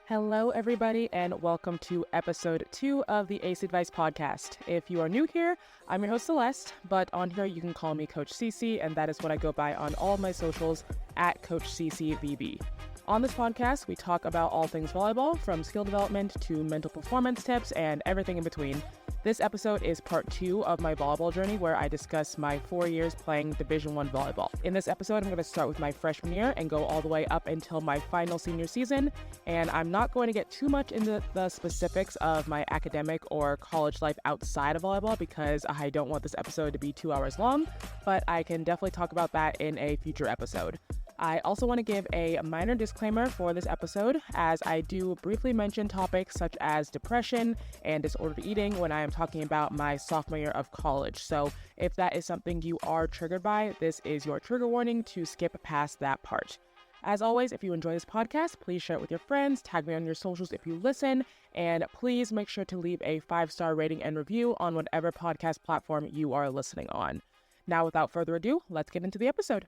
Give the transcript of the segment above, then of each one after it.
Hello, everybody, and welcome to episode 2 of the Ace Advice podcast. If you are new here, I'm your host Celeste, but on here you can call me Coach Cece, and that is what I go by on all of my socials at Coach CCVB. On this podcast, we talk about all things volleyball, from skill development to mental performance tips and everything in between. This episode is part 2 of my volleyball journey, where I discuss my 4 years playing Division I volleyball. In this episode, I'm going to start with my freshman year and go all the way up until my final senior season, and I'm not going to get too much into the specifics of my academic or college life outside of volleyball because I don't want this episode to be 2 hours long, but I can definitely talk about that in a future episode. I also want to give a minor disclaimer for this episode, as I do briefly mention topics such as depression and disordered eating when I am talking about my sophomore year of college. So if that is something you are triggered by, this is your trigger warning to skip past that part. As always, if you enjoy this podcast, please share it with your friends, tag me on your socials if you listen, and please make sure to leave a 5-star rating and review on whatever podcast platform you are listening on. Now, without further ado, let's get into the episode.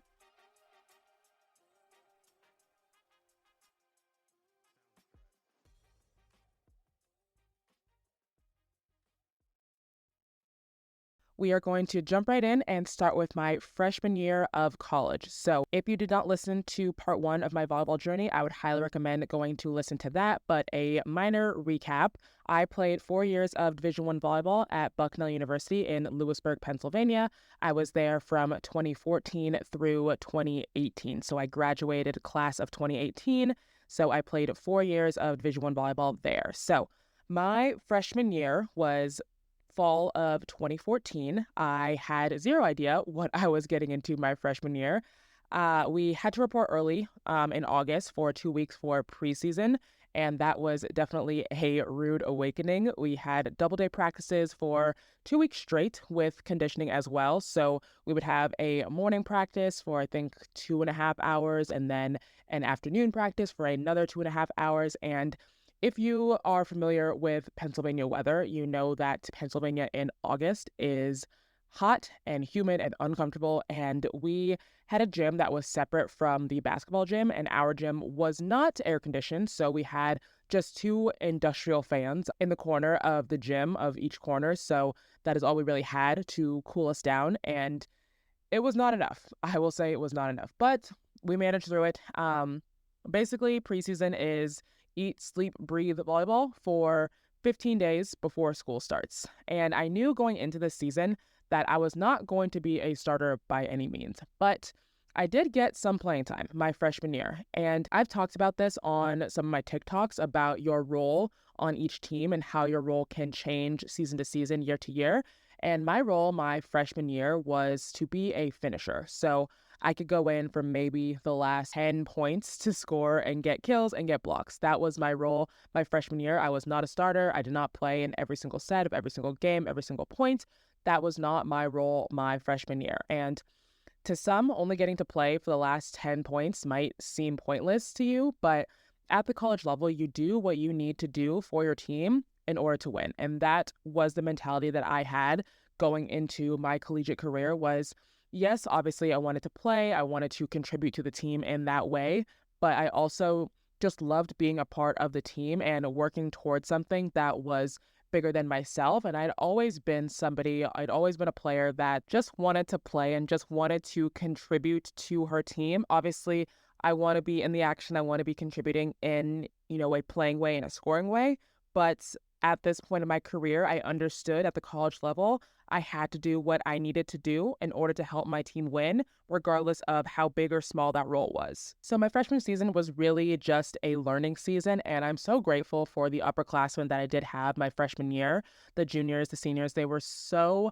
We are going to jump right in and start with my freshman year of college. So if you did not listen to part 1 of my volleyball journey, I would highly recommend going to listen to that. But a minor recap, I played 4 years of Division I volleyball at Bucknell University in Lewisburg, Pennsylvania. I was there from 2014 through 2018. So I graduated class of 2018. So I played 4 years of Division I volleyball there. So my freshman year was fall of 2014. I had zero idea what I was getting into my freshman year. We had to report early in August for 2 weeks for preseason, and that was definitely a rude awakening. We had double-day practices for 2 weeks straight with conditioning as well. So we would have a morning practice for, I think, 2.5 hours, and then an afternoon practice for another 2.5 hours. And if you are familiar with Pennsylvania weather, you know that Pennsylvania in August is hot and humid and uncomfortable, and we had a gym that was separate from the basketball gym, and our gym was not air conditioned, so we had just 2 industrial fans in the corner of the gym, of each corner, so that is all we really had to cool us down, and it was not enough. I will say it was not enough, but we managed through it. Basically, preseason is eat, sleep, breathe volleyball for 15 days before school starts. And I knew going into this season that I was not going to be a starter by any means, but I did get some playing time my freshman year. And I've talked about this on some of my TikToks about your role on each team and how your role can change season to season, year to year. And my role my freshman year was to be a finisher. So I could go in for maybe the last 10 points to score and get kills and get blocks. That was my role my freshman year. I was not a starter. I did not play in every single set of every single game, every single point. That was not my role my freshman year. And to some, only getting to play for the last 10 points might seem pointless to you, but at the college level, you do what you need to do for your team in order to win. And that was the mentality that I had going into my collegiate career was, yes, obviously I wanted to play, I wanted to contribute to the team in that way, but I also just loved being a part of the team and working towards something that was bigger than myself. And I'd always been a player that just wanted to play and just wanted to contribute to her team. Obviously, I want to be in the action, I want to be contributing in, a playing way and a scoring way, but at this point in my career, I understood at the college level, I had to do what I needed to do in order to help my team win, regardless of how big or small that role was. So my freshman season was really just a learning season, and I'm so grateful for the upperclassmen that I did have my freshman year. The juniors, the seniors, they were so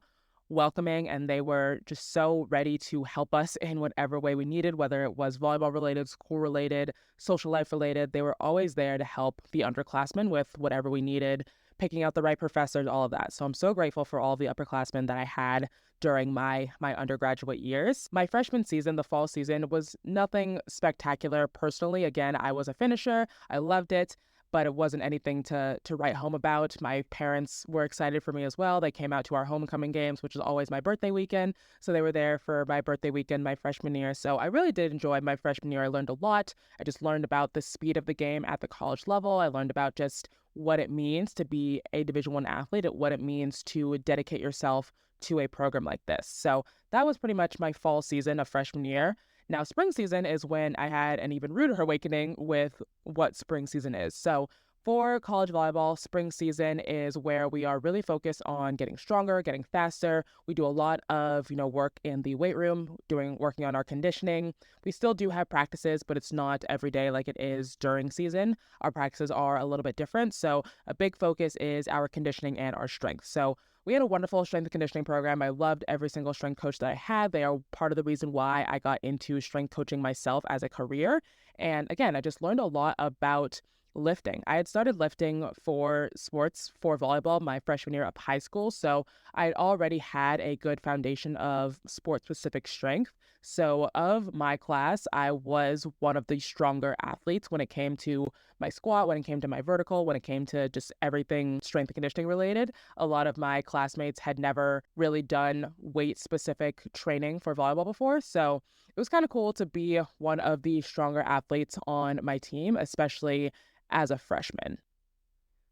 welcoming, and they were just so ready to help us in whatever way we needed, whether it was volleyball related, school related, social life related. They were always there to help the underclassmen with whatever we needed, picking out the right professors, all of that. So I'm so grateful for all the upperclassmen that I had during my undergraduate years. My freshman season, the fall season, was nothing spectacular personally. Again, I was a finisher. I loved it. but it wasn't anything to write home about. My parents were excited for me as well. They came out to our homecoming games, which is always my birthday weekend. So they were there for my birthday weekend, my freshman year. So I really did enjoy my freshman year. I learned a lot. I just learned about the speed of the game at the college level. I learned about just what it means to be a Division I athlete, what it means to dedicate yourself to a program like this. So that was pretty much my fall season of freshman year. Now, spring season is when I had an even ruder awakening with what spring season is. So for college volleyball, spring season is where we are really focused on getting stronger, getting faster. We do a lot of, work in the weight room, working on our conditioning. We still do have practices, but it's not every day like it is during season. Our practices are a little bit different. So a big focus is our conditioning and our strength. So we had a wonderful strength and conditioning program. I loved every single strength coach that I had. They are part of the reason why I got into strength coaching myself as a career. And again, I just learned a lot about lifting. I had started lifting for sports for volleyball my freshman year of high school. So I had already had a good foundation of sport-specific strength. So of my class, I was one of the stronger athletes when it came to my squat, when it came to my vertical, when it came to just everything strength and conditioning related. A lot of my classmates had never really done weight-specific training for volleyball before. So it was kind of cool to be one of the stronger athletes on my team, especially as a freshman.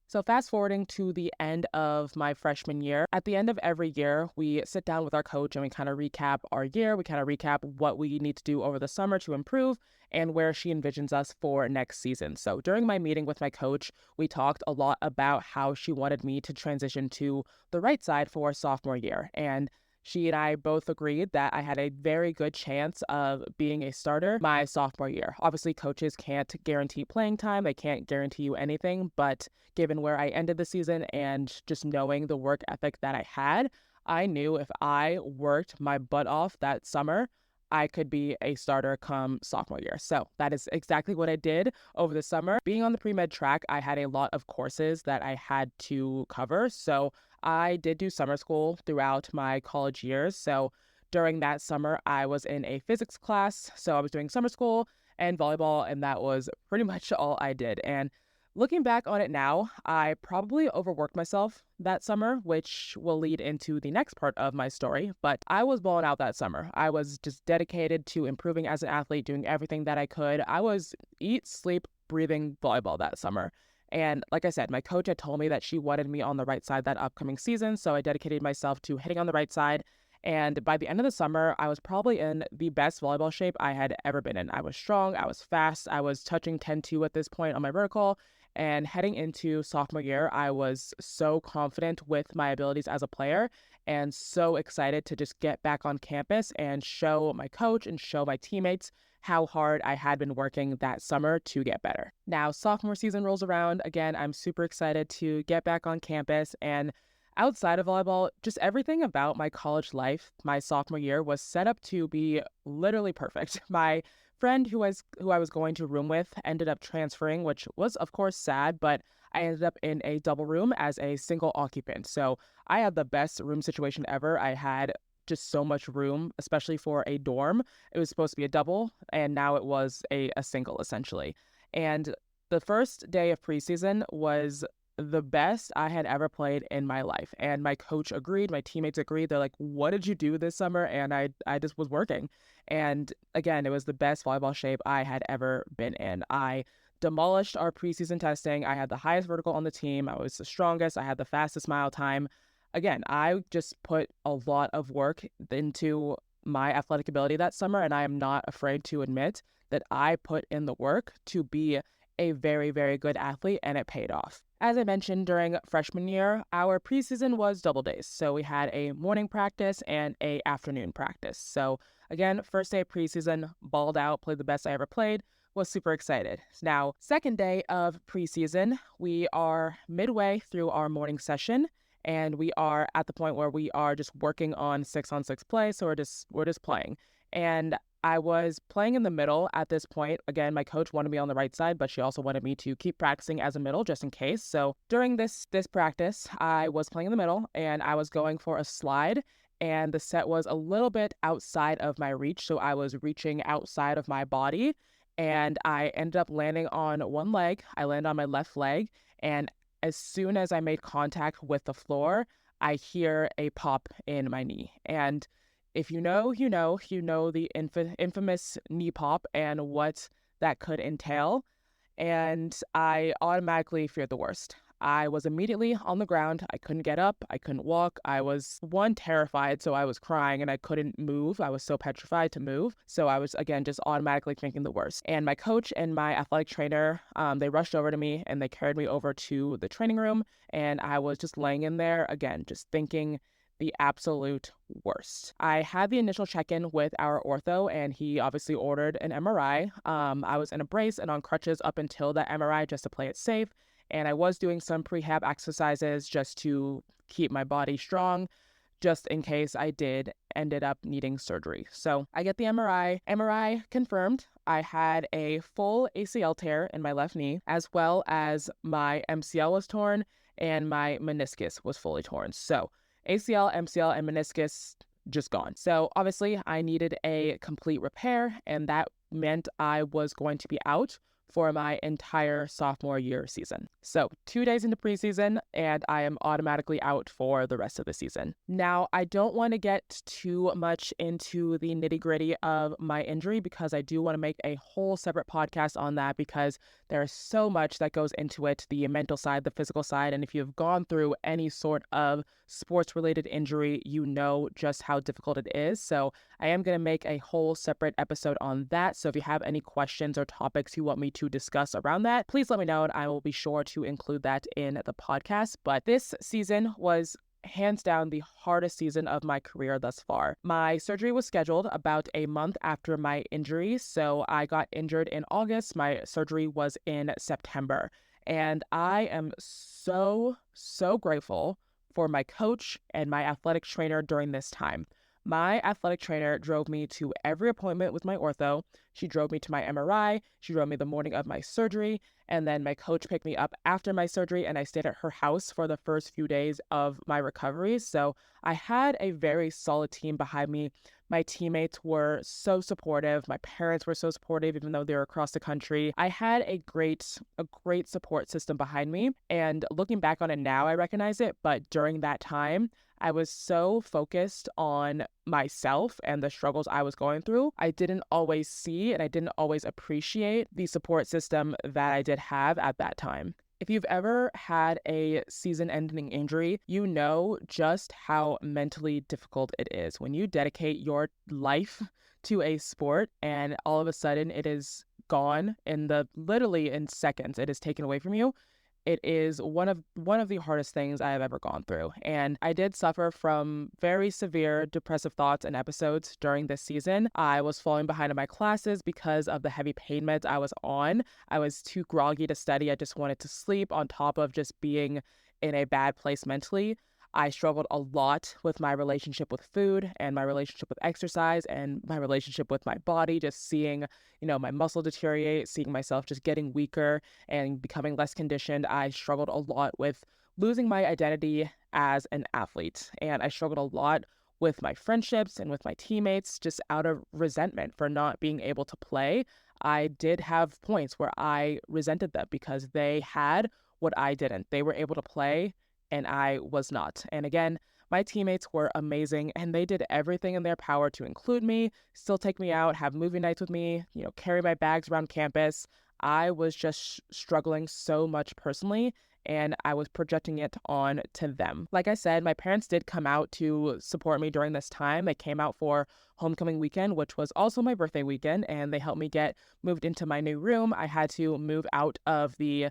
So fast forwarding to the end of my freshman year, at the end of every year, we sit down with our coach and we kind of recap our year. We kind of recap what we need to do over the summer to improve and where she envisions us for next season. So during my meeting with my coach, we talked a lot about how she wanted me to transition to the right side for sophomore year. And she and I both agreed that I had a very good chance of being a starter my sophomore year. Obviously, coaches can't guarantee playing time. They can't guarantee you anything. But given where I ended the season and just knowing the work ethic that I had, I knew if I worked my butt off that summer, I could be a starter come sophomore year. So that is exactly what I did over the summer. Being on the pre-med track, I had a lot of courses that I had to cover. So I did do summer school throughout my college years. So during that summer, I was in a physics class. So I was doing summer school and volleyball, and that was pretty much all I did. And looking back on it now, I probably overworked myself that summer, which will lead into the next part of my story. But I was balling out that summer. I was just dedicated to improving as an athlete, doing everything that I could. I was eat, sleep, breathing volleyball that summer. And like I said, my coach had told me that she wanted me on the right side that upcoming season. So I dedicated myself to hitting on the right side. And by the end of the summer, I was probably in the best volleyball shape I had ever been in. I was strong, I was fast, I was touching 10-2 at this point on my vertical. And heading into sophomore year, I was so confident with my abilities as a player and so excited to just get back on campus and show my coach and show my teammates how hard I had been working that summer to get better. Now, sophomore season rolls around. Again, I'm super excited to get back on campus. And outside of volleyball, just everything about my college life, my sophomore year, was set up to be literally perfect. My friend who I was going to room with ended up transferring, which was of course sad, but I ended up in a double room as a single occupant. So I had the best room situation ever. I had just so much room, especially for a dorm. It was supposed to be a double, and now it was a single essentially. And the first day of preseason was the best I had ever played in my life. And my coach agreed, my teammates agreed. They're like, what did you do this summer? And I just was working. And again, it was the best volleyball shape I had ever been in. I demolished our preseason testing. I had the highest vertical on the team. I was the strongest. I had the fastest mile time. Again, I just put a lot of work into my athletic ability that summer, and I am not afraid to admit that I put in the work to be a very, very good athlete, and it paid off. As I mentioned, during freshman year, our preseason was double days. So we had a morning practice and a afternoon practice. So again, first day of preseason, balled out, played the best I ever played, was super excited. Now, second day of preseason, we are midway through our morning session, and we are at the point where we are just working on 6-on-6 play. So we're just playing. And I was playing in the middle at this point. Again, my coach wanted me on the right side, but she also wanted me to keep practicing as a middle just in case. So during this practice, I was playing in the middle and I was going for a slide, and the set was a little bit outside of my reach. So I was reaching outside of my body, and I ended up landing on one leg. I landed on my left leg, and as soon as I made contact with the floor, I hear a pop in my knee. And if you know, the infamous knee pop and what that could entail. And I automatically feared the worst. I was immediately on the ground. I couldn't get up. I couldn't walk. I was, one, terrified, so I was crying and I couldn't move. I was so petrified to move. So I was, again, just automatically thinking the worst. And my coach and my athletic trainer, they rushed over to me and they carried me over to the training room. And I was just laying in there, again, just thinking the absolute worst. I had the initial check-in with our ortho, and he obviously ordered an MRI. I was in a brace and on crutches up until that MRI just to play it safe, and I was doing some prehab exercises just to keep my body strong, just in case I ended up needing surgery. So I get the MRI. MRI confirmed I had a full ACL tear in my left knee, as well as my MCL was torn and my meniscus was fully torn. So ACL, MCL, and meniscus just gone. So obviously I needed a complete repair, and that meant I was going to be out for my entire sophomore year season. So 2 days into preseason, and I am automatically out for the rest of the season. Now, I don't want to get too much into the nitty-gritty of my injury because I do want to make a whole separate podcast on that because there's so much that goes into it, the mental side, the physical side, and if you've gone through any sort of sports-related injury, you know just how difficult it is. So I am going to make a whole separate episode on that. So if you have any questions or topics you want me to discuss around that, please let me know and I will be sure to include that in the podcast. But this season was hands down the hardest season of my career thus far. My surgery was scheduled about a month after my injury. So I got injured in August. My surgery was in September. And I am so grateful for my coach and my athletic trainer during this time. My athletic trainer drove me to every appointment with my ortho. She drove me to my MRI. She drove me the morning of my surgery. And then my coach picked me up after my surgery, and I stayed at her house for the first few days of my recovery. So I had a very solid team behind me. My teammates were so supportive. My parents were so supportive, even though they were across the country. I had a great support system behind me. And looking back on it now, I recognize it. But during that time, I was so focused on myself and the struggles I was going through. I didn't always see and I didn't always appreciate the support system that I did have at that time. If you've ever had a season-ending injury, you know just how mentally difficult it is when you dedicate your life to a sport and all of a sudden it is gone literally in seconds. It is taken away from you. It is one of the hardest things I have ever gone through. And I did suffer from very severe depressive thoughts and episodes during this season. I was falling behind in my classes because of the heavy pain meds I was on. I was too groggy to study. I just wanted to sleep on top of just being in a bad place mentally. I struggled a lot with my relationship with food and my relationship with exercise and my relationship with my body, just seeing, my muscle deteriorate, seeing myself just getting weaker and becoming less conditioned. I struggled a lot with losing my identity as an athlete. And I struggled a lot with my friendships and with my teammates, just out of resentment for not being able to play. I did have points where I resented them because they had what I didn't. They were able to play and I was not. And again, my teammates were amazing and they did everything in their power to include me, still take me out, have movie nights with me, carry my bags around campus. I was just struggling so much personally and I was projecting it on to them. Like I said, my parents did come out to support me during this time. They came out for homecoming weekend, which was also my birthday weekend, and they helped me get moved into my new room. I had to move out of the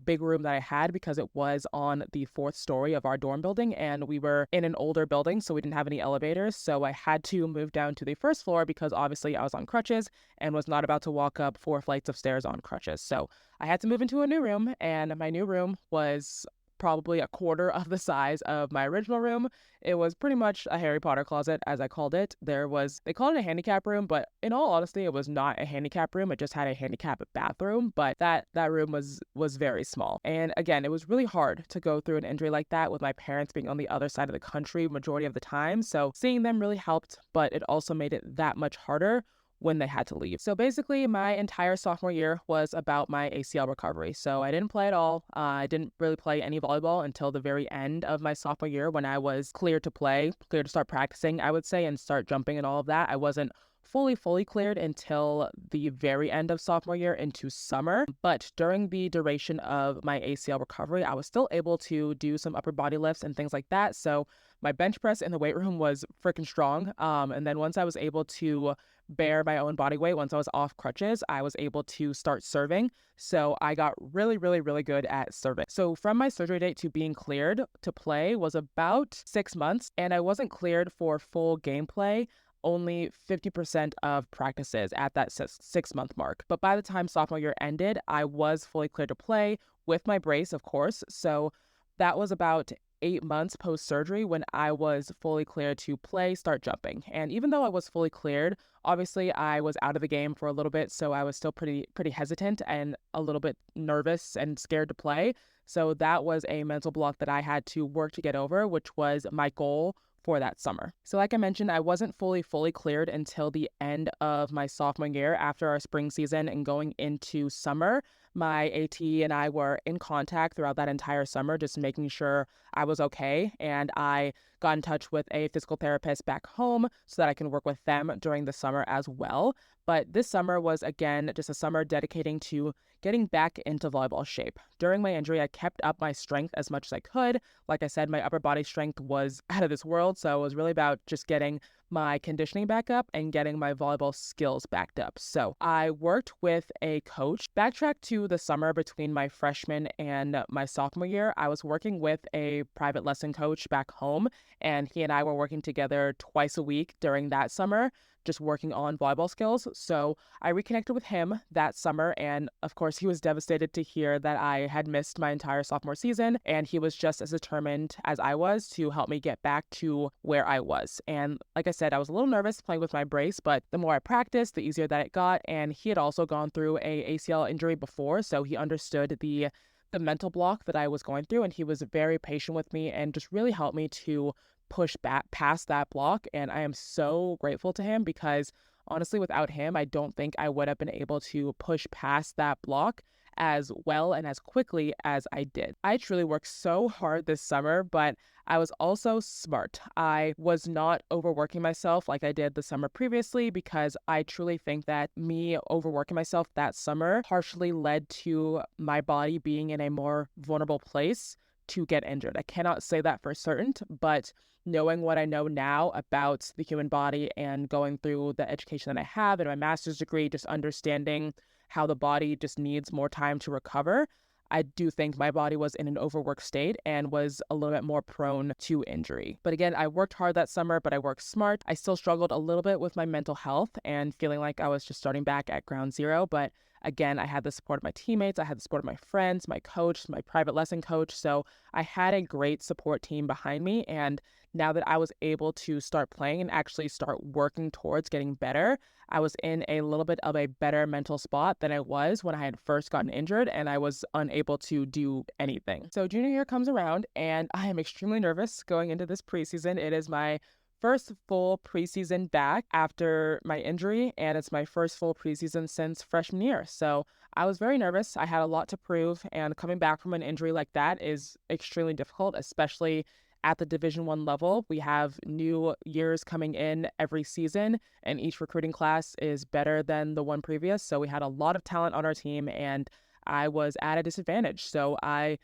big room that I had because it was on the 4th story of our dorm building and we were in an older building, so we didn't have any elevators. So I had to move down to the 1st floor because obviously I was on crutches and was not about to walk up 4 flights of stairs on crutches. So I had to move into a new room, and my new room was probably a quarter of the size of my original room. It was pretty much a Harry Potter closet, as I called it. They called it a handicap room, but in all honesty, it was not a handicap room. It just had a handicap bathroom, but that room was very small. And again, it was really hard to go through an injury like that with my parents being on the other side of the country majority of the time. So seeing them really helped, but it also made it that much harder when they had to leave. So basically, my entire sophomore year was about my ACL recovery. So I didn't play at all. I didn't really play any volleyball until the very end of my sophomore year when I was cleared to play, cleared to start practicing, I would say, and start jumping and all of that. I wasn't fully cleared until the very end of sophomore year into summer. But during the duration of my ACL recovery, I was still able to do some upper body lifts and things like that. So my bench press in the weight room was freaking strong. And then once I was able to bear my own body weight, once I was off crutches, I was able to start serving. So I got really good at serving. So from my surgery date to being cleared to play was about 6 months, and I wasn't cleared for full gameplay only 50% of practices at that 6 month mark. But by the time sophomore year ended, I was fully cleared to play with my brace, of course. So that was about 8 months post-surgery when I was fully cleared to play, start jumping. And even though I was fully cleared, obviously I was out of the game for a little bit, so I was still pretty hesitant and a little bit nervous and scared to play. So that was a mental block that I had to work to get over, which was my goal for that summer. So like I mentioned, I wasn't fully cleared until the end of my sophomore year after our spring season and going into summer. My AT and I were in contact throughout that entire summer, just making sure I was okay. And I got in touch with a physical therapist back home so that I can work with them during the summer as well. But this summer was, again, just a summer dedicating to getting back into volleyball shape. During my injury, I kept up my strength as much as I could. Like I said, my upper body strength was out of this world, so it was really about just getting my conditioning back up and getting my volleyball skills backed up. So I worked with a coach. Backtrack to the summer between my freshman and my sophomore year, I was working with a private lesson coach back home, and he and I were working together twice a week during that summer, just working on volleyball skills. So I reconnected with him that summer, and of course he was devastated to hear that I had missed my entire sophomore season, and he was just as determined as I was to help me get back to where I was. And like I said, I was a little nervous playing with my brace, but the more I practiced, the easier that it got. And he had also gone through a ACL injury before, so he understood the mental block that I was going through, and he was very patient with me and just really helped me to push back past that block. And I am so grateful to him because honestly, without him, I don't think I would have been able to push past that block as well and as quickly as I did. I truly worked so hard this summer, but I was also smart. I was not overworking myself like I did the summer previously because I truly think that me overworking myself that summer partially led to my body being in a more vulnerable place to get injured. I cannot say that for certain, but knowing what I know now about the human body and going through the education that I have in my master's degree, just understanding how the body just needs more time to recover, I do think my body was in an overworked state and was a little bit more prone to injury. But again, I worked hard that summer, but I worked smart. I still struggled a little bit with my mental health and feeling like I was just starting back at ground zero. But again, I had the support of my teammates, I had the support of my friends, my coach, my private lesson coach. So I had a great support team behind me. And now that I was able to start playing and actually start working towards getting better, I was in a little bit of a better mental spot than I was when I had first gotten injured and I was unable to do anything. So junior year comes around and I am extremely nervous going into this preseason. It is my first full preseason back after my injury, and it's my first full preseason since freshman year. So I was very nervous. I had a lot to prove, and coming back from an injury like that is extremely difficult, especially at the Division I level. We have new years coming in every season, and each recruiting class is better than the one previous. So we had a lot of talent on our team, and I was at a disadvantage. So I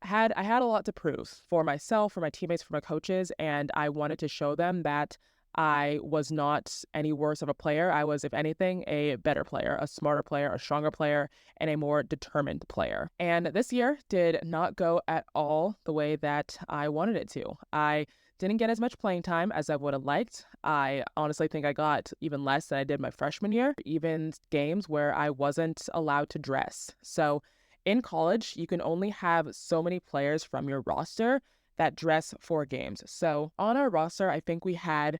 had a lot to prove for myself, for my teammates, for my coaches, and I wanted to show them that I was not any worse of a player. I was, if anything, a better player, a smarter player, a stronger player, and a more determined player. And this year did not go at all the way that I wanted it to. I didn't get as much playing time as I would have liked. I honestly think I got even less than I did my freshman year, even games where I wasn't allowed to dress. So in college, you can only have so many players from your roster that dress for games. So on our roster, I think we had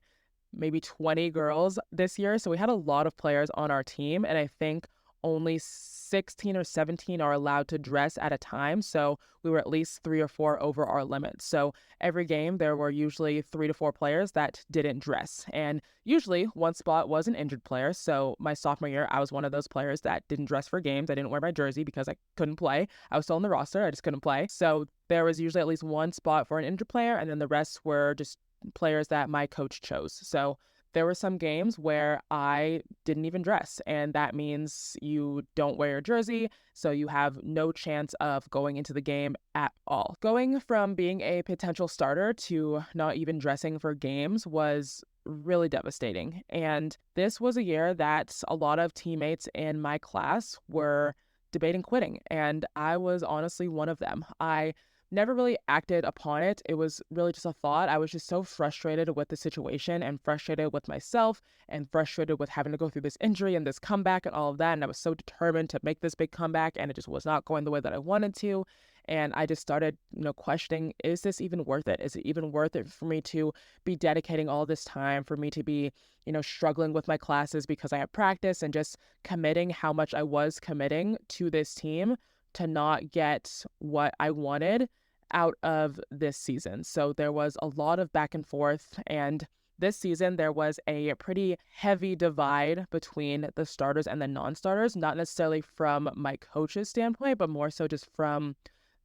maybe 20 girls this year. So we had a lot of players on our team. And I think only 16 or 17 are allowed to dress at a time. So we were at least 3 or 4 over our limit. So every game, there were usually 3 to 4 players that didn't dress. And usually one spot was an injured player. So my sophomore year, I was one of those players that didn't dress for games. I didn't wear my jersey because I couldn't play. I was still on the roster. I just couldn't play. So there was usually at least one spot for an injured player. And then the rest were just players that my coach chose. So there were some games where I didn't even dress, and that means you don't wear your jersey, so you have no chance of going into the game at all. Going from being a potential starter to not even dressing for games was really devastating. And this was a year that a lot of teammates in my class were debating quitting, and I was honestly one of them. I never really acted upon it. It was really just a thought. I was just so frustrated with the situation and frustrated with myself and frustrated with having to go through this injury and this comeback and all of that. And I was so determined to make this big comeback, and it just was not going the way that I wanted to. And I just started, questioning, is this even worth it? Is it even worth it for me to be dedicating all this time, for me to be, struggling with my classes because I have practice, and just committing how much I was committing to this team to not get what I wanted out of this season. So there was a lot of back and forth, and this season there was a pretty heavy divide between the starters and the non-starters, not necessarily from my coach's standpoint, but more so just from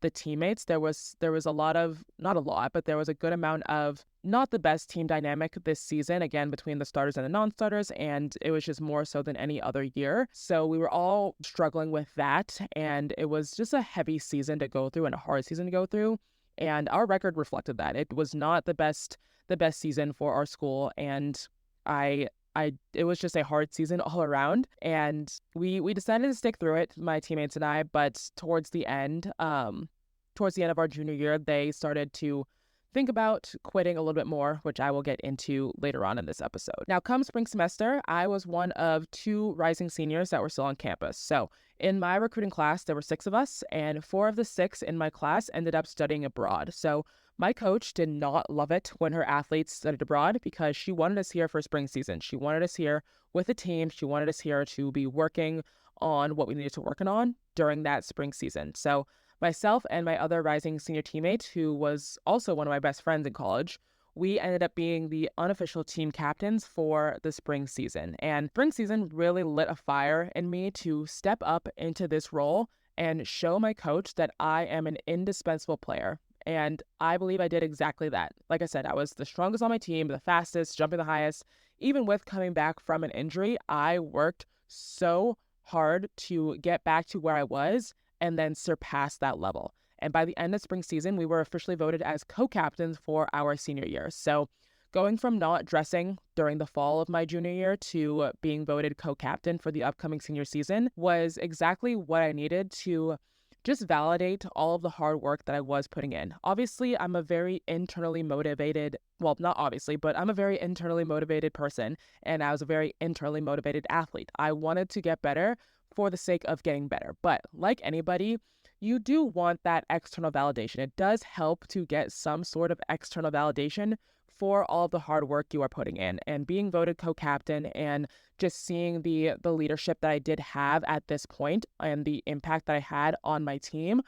the teammates. There was a lot of, not a lot, but there was a good amount of not the best team dynamic this season, again, between the starters and the non-starters, and it was just more so than any other year. So we were all struggling with that, and it was just a heavy season to go through and a hard season to go through, and our record reflected that. It was not the best season for our school, and it was just a hard season all around, and we decided to stick through it, my teammates and I, but towards the end of our junior year, they started to think about quitting a little bit more, which I will get into later on in this episode. Now, come spring semester, I was one of 2 rising seniors that were still on campus. So in my recruiting class, there were 6 of us, and 4 of the 6 in my class ended up studying abroad. So my coach did not love it when her athletes studied abroad, because she wanted us here for spring season. She wanted us here with the team. She wanted us here to be working on what we needed to work on during that spring season. So myself and my other rising senior teammate, who was also one of my best friends in college, we ended up being the unofficial team captains for the spring season. And spring season really lit a fire in me to step up into this role and show my coach that I am an indispensable player. And I believe I did exactly that. Like I said, I was the strongest on my team, the fastest, jumping the highest. Even with coming back from an injury, I worked so hard to get back to where I was and then surpass that level. And by the end of spring season, we were officially voted as co-captains for our senior year. So going from not dressing during the fall of my junior year to being voted co-captain for the upcoming senior season was exactly what I needed to just validate all of the hard work that I was putting in. Obviously, I'm a very internally motivated, well, not obviously, but I'm a very internally motivated person, and I was a very internally motivated athlete. I wanted to get better for the sake of getting better. But like anybody, you do want that external validation. It does help to get some sort of external validation for all of the hard work you are putting in. And being voted co-captain and just seeing the leadership that I did have at this point and the impact that I had on my team,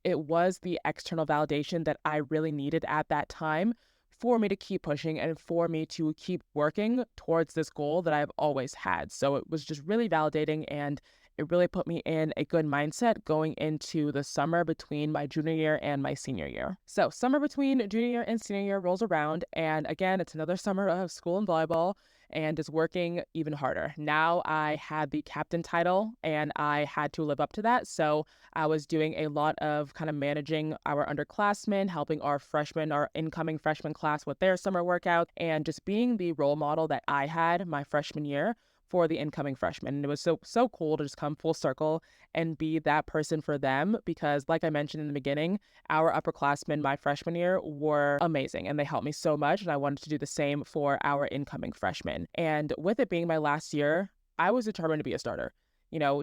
it was the external validation that I really needed at that time for me to keep pushing and for me to keep working towards this goal that I've always had. So it was just really validating, and it really put me in a good mindset going into the summer between my junior year and my senior year. So summer between junior year and senior year rolls around, and again, it's another summer of school and volleyball, and is working even harder. Now I had the captain title, and I had to live up to that. So I was doing a lot of kind of managing our underclassmen, helping our incoming freshman class with their summer workout, and just being the role model that I had my freshman year for the incoming freshmen. And it was so cool to just come full circle and be that person for them, because like I mentioned in the beginning, our upperclassmen my freshman year were amazing, and they helped me so much, and I wanted to do the same for our incoming freshmen. And with it being my last year, I was determined to be a starter.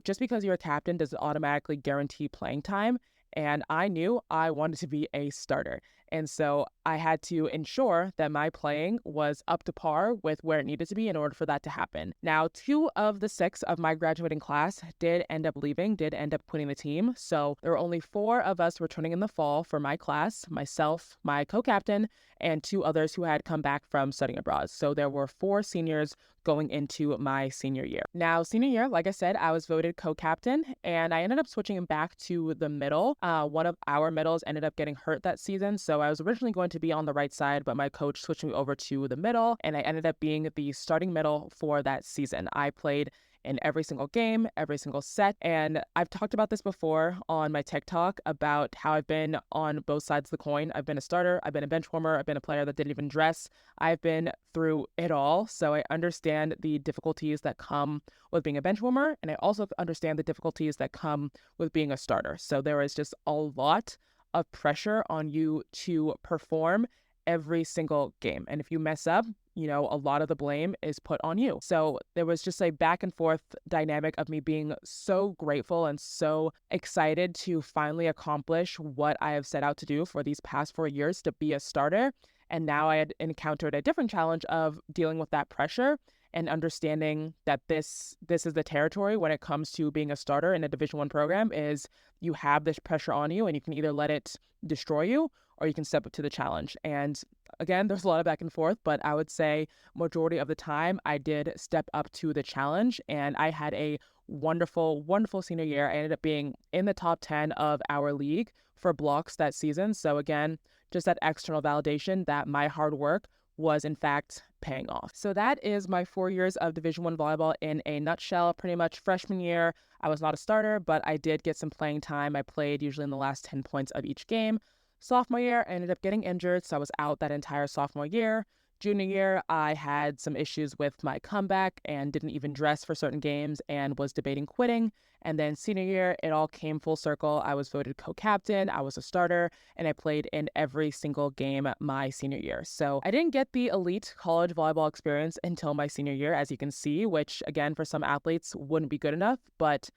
Just because you're a captain doesn't automatically guarantee playing time, and I knew I wanted to be a starter. And so I had to ensure that my playing was up to par with where it needed to be in order for that to happen. Now, 2 of the 6 of my graduating class did end up leaving, did end up quitting the team. So there were only 4 of us returning in the fall for my class, myself, my co-captain, and 2 others who had come back from studying abroad. So there were 4 seniors going into my senior year. Now, senior year, like I said, I was voted co-captain, and I ended up switching back to the middle. One of our middles ended up getting hurt that season, so I was originally going to be on the right side, but my coach switched me over to the middle, and I ended up being the starting middle for that season. I played in every single game, every single set. And I've talked about this before on my TikTok about how I've been on both sides of the coin. I've been a starter, I've been a bench warmer, I've been a player that didn't even dress. I've been through it all. So I understand the difficulties that come with being a bench warmer. And I also understand the difficulties that come with being a starter. So there is just a lot of pressure on you to perform every single game. And if you mess up, a lot of the blame is put on you. So there was just a back and forth dynamic of me being so grateful and so excited to finally accomplish what I have set out to do for these past 4 years, to be a starter. And now I had encountered a different challenge of dealing with that pressure and understanding that this is the territory when it comes to being a starter in a Division I program. Is you have this pressure on you, and you can either let it destroy you or you can step up to the challenge. And again, there's a lot of back and forth, but I would say majority of the time I did step up to the challenge, and I had a wonderful, wonderful senior year. I ended up being in the top 10 of our league for blocks that season. So again, just that external validation that my hard work was in fact paying off. So that is my 4 years of Division I volleyball in a nutshell. Pretty much freshman year, I was not a starter, but I did get some playing time. I played usually in the last 10 points of each game. Sophomore year, I ended up getting injured, so I was out that entire sophomore year. Junior year, I had some issues with my comeback and didn't even dress for certain games and was debating quitting. And then senior year, it all came full circle. I was voted co-captain, I was a starter, and I played in every single game my senior year. So I didn't get the elite college volleyball experience until my senior year, as you can see, which again, for some athletes wouldn't be good enough. But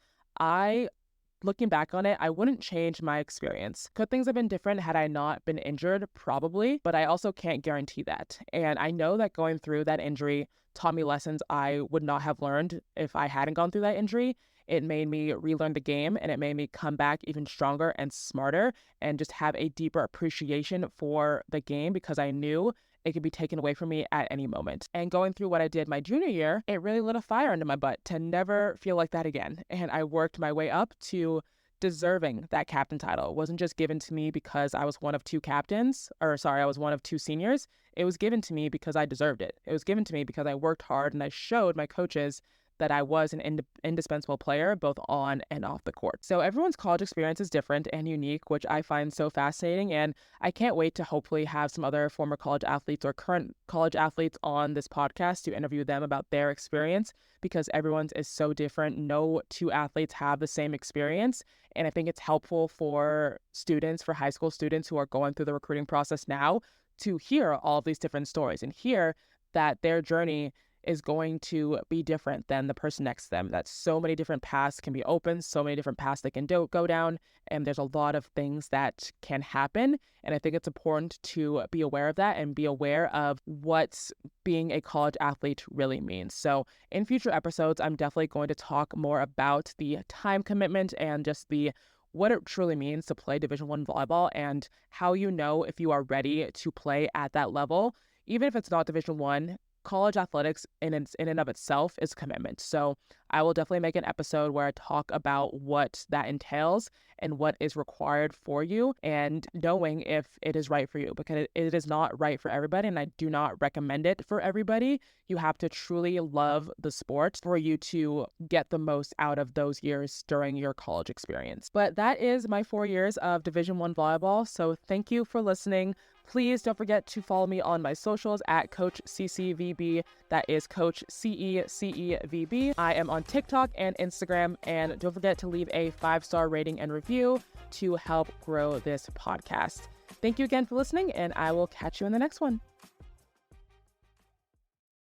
looking back on it, I wouldn't change my experience. Could things have been different had I not been injured? Probably, but I also can't guarantee that. And I know that going through that injury taught me lessons I would not have learned if I hadn't gone through that injury. It made me relearn the game, and it made me come back even stronger and smarter and just have a deeper appreciation for the game, because I knew it could be taken away from me at any moment. And going through what I did my junior year, it really lit a fire under my butt to never feel like that again. And I worked my way up to deserving that captain title. It wasn't just given to me because I was one of 2 I was one of 2 seniors. It was given to me because I deserved it. It was given to me because I worked hard and I showed my coaches that I was an indispensable player both on and off the court. So everyone's college experience is different and unique, which I find so fascinating. And I can't wait to hopefully have some other former college athletes or current college athletes on this podcast to interview them about their experience, because everyone's is so different. No 2 athletes have the same experience. And I think it's helpful for students, for high school students who are going through the recruiting process now, to hear all of these different stories and hear that their journey is going to be different than the person next to them. That so many different paths can be open, so many different paths they can go down, and there's a lot of things that can happen. And I think it's important to be aware of that and be aware of what being a college athlete really means. So in future episodes, I'm definitely going to talk more about the time commitment and just what it truly means to play Division I volleyball, and how you know if you are ready to play at that level. Even if it's not Division I, college athletics in and of itself is commitment. So I will definitely make an episode where I talk about what that entails and what is required for you, and knowing if it is right for you, because it is not right for everybody, and I do not recommend it for everybody. You have to truly love the sport for you to get the most out of those years during your college experience. But that is my 4 years of Division I volleyball. So thank you for listening. Please don't forget to follow me on my socials at Coach CCVB. That is Coach CECEVB. I am on TikTok and Instagram. And don't forget to leave a 5-star rating and review to help grow this podcast. Thank you again for listening, and I will catch you in the next one.